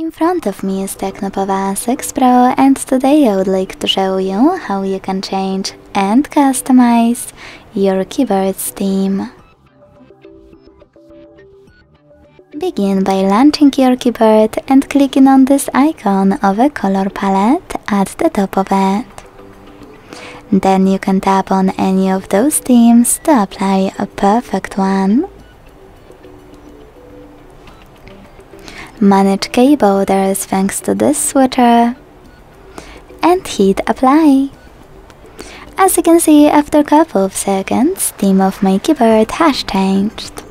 In front of me is Tecno Pova 6 Pro, and today I would like to show you how you can change and customize your keyboard's theme. Begin by launching your keyboard and clicking on this icon of a color palette at the top of it. Then you can tap on any of those themes to apply a perfect one. Manage key borders thanks to this switcher and hit apply. As you can see, after a couple of seconds, theme of my keyboard has changed.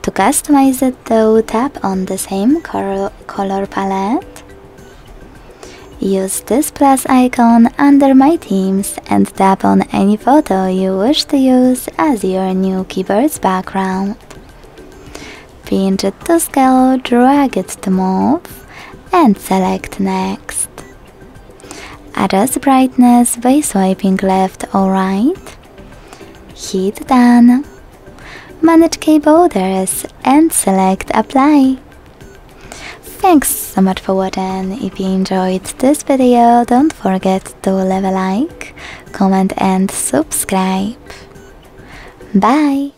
To customize it though, tap on the same color palette. Use this plus icon under my themes and tap on any photo you wish to use as your new keyboard's background. Pinch it to scale, drag it to move, and select next. Adjust brightness by swiping left or right. Hit done. Manage key borders and select apply. Thanks so much for watching. If you enjoyed this video, don't forget to leave a like, comment and subscribe. Bye!